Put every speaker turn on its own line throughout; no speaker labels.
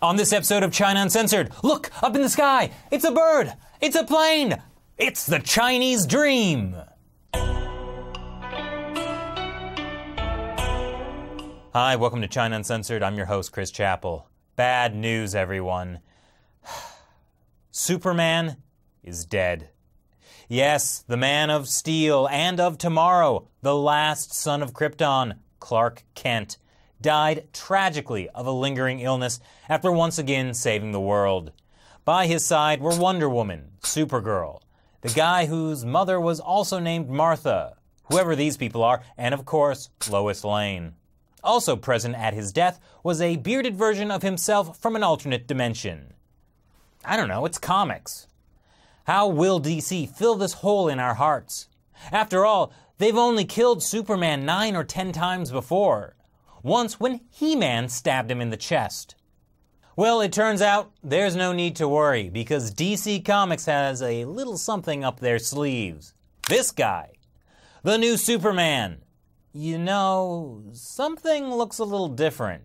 On this episode of China Uncensored, look, up in the sky, it's a bird, it's a plane, it's the Chinese dream. Hi, welcome to China Uncensored. I'm your host, Chris Chappell. Bad news, everyone. Superman is dead. Yes, the man of steel and of tomorrow, the last son of Krypton, Clark Kent, died tragically of a lingering illness after once again saving the world. By his side were Wonder Woman, Supergirl, the guy whose mother was also named Martha, whoever these people are, and of course, Lois Lane. Also present at his death was a bearded version of himself from an alternate dimension. I don't know, it's comics. How will DC fill this hole in our hearts? After all, they've only killed Superman 9 or 10 times before. Once when He-Man stabbed him in the chest. Well, it turns out there's no need to worry because DC Comics has a little something up their sleeves. This guy, the new Superman. You know, something looks a little different.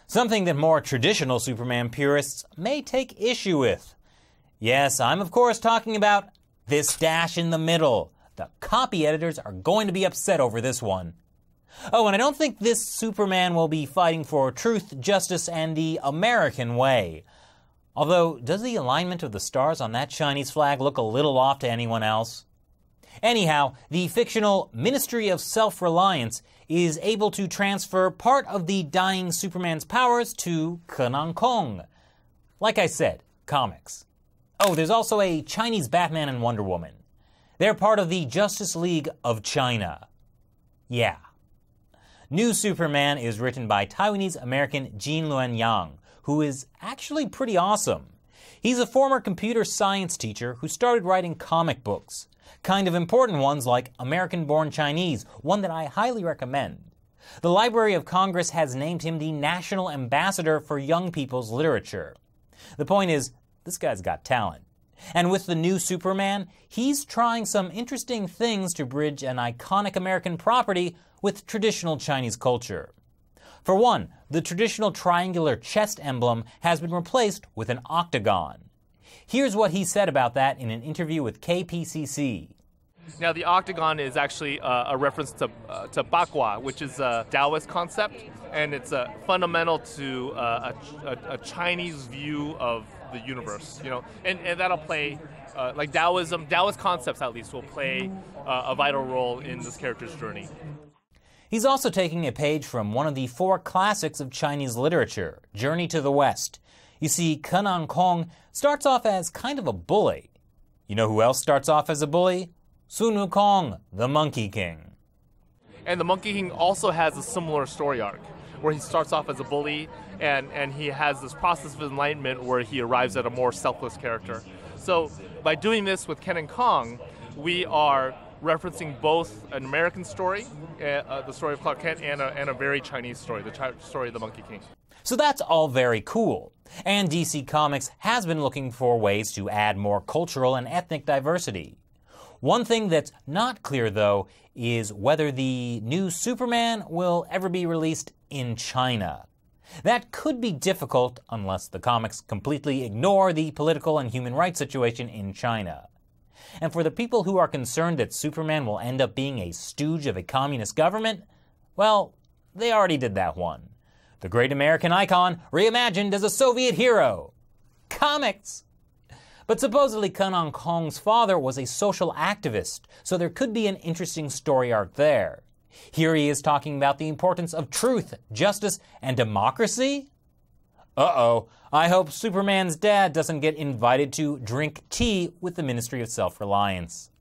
Something that more traditional Superman purists may take issue with. Yes, I'm of course talking about this dash in the middle. The copy editors are going to be upset over this one. Oh, and I don't think this Superman will be fighting for truth, justice, and the American way. Although, does the alignment of the stars on that Chinese flag look a little off to anyone else? Anyhow, the fictional Ministry of Self-Reliance is able to transfer part of the dying Superman's powers to Kenan Kon. Like I said, comics. Oh, there's also a Chinese Batman and Wonder Woman. They're part of the Justice League of China. Yeah. New Superman is written by Taiwanese-American Джийн Люен Ян, who is actually pretty awesome. He's a former computer science teacher who started writing comic books. Kind of important ones like American-Born Chinese, one that I highly recommend. The Library of Congress has named him the National Ambassador for Young People's Literature. The point is, this guy's got talent. And with the new Superman, he's trying some interesting things to bridge an iconic American property with traditional Chinese culture. For one, the traditional triangular chest emblem has been replaced with an octagon. Here's what he said about that in an interview with KPCC.
Now, the octagon is actually a reference to Bakwa, which is a Taoist concept, and it's fundamental to a Chinese view of the universe, you know, and that'll play, like Taoist concepts at least will play a vital role in this character's journey.
He's also taking a page from one of the 4 classics of Chinese literature, Journey to the West. You see, Kenan Kon starts off as kind of a bully. You know who else starts off as a bully? Sun Wukong, the Monkey King.
And the Monkey King also has a similar story arc, where he starts off as a bully, and he has this process of enlightenment where he arrives at a more selfless character. So by doing this with Kenan Kon, we are referencing both an American story, the story of Clark Kent, and a very Chinese story, the story of the Monkey King.
So that's all very cool. And DC Comics has been looking for ways to add more cultural and ethnic diversity. One thing that's not clear, though, is whether the new Superman will ever be released in China. That could be difficult unless the comics completely ignore the political and human rights situation in China. And for the people who are concerned that Superman will end up being a stooge of a communist government, well, they already did that one. The great American icon reimagined as a Soviet hero. Comics! But supposedly Kenan Kon's father was a social activist, so there could be an interesting story arc there. Here he is talking about the importance of truth, justice, and democracy? Uh-oh, I hope Superman's dad doesn't get invited to drink tea with the Ministry of Self-Reliance.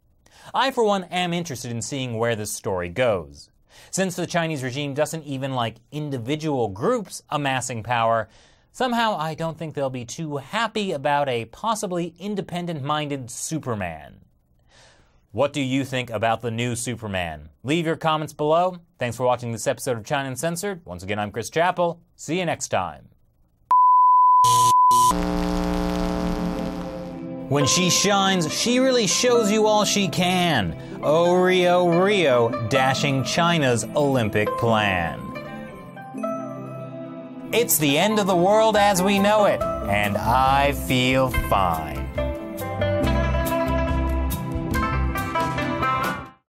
I, for one, am interested in seeing where this story goes. Since the Chinese regime doesn't even like individual groups amassing power, somehow I don't think they'll be too happy about a possibly independent-minded Superman. What do you think about the new Superman? Leave your comments below. Thanks for watching this episode of China Uncensored. Once again, I'm Chris Chappell. See you next time. When she shines, she really shows you all she can. Oh Rio, Rio, dashing China's Olympic plan. It's the end of the world as we know it, and I feel fine.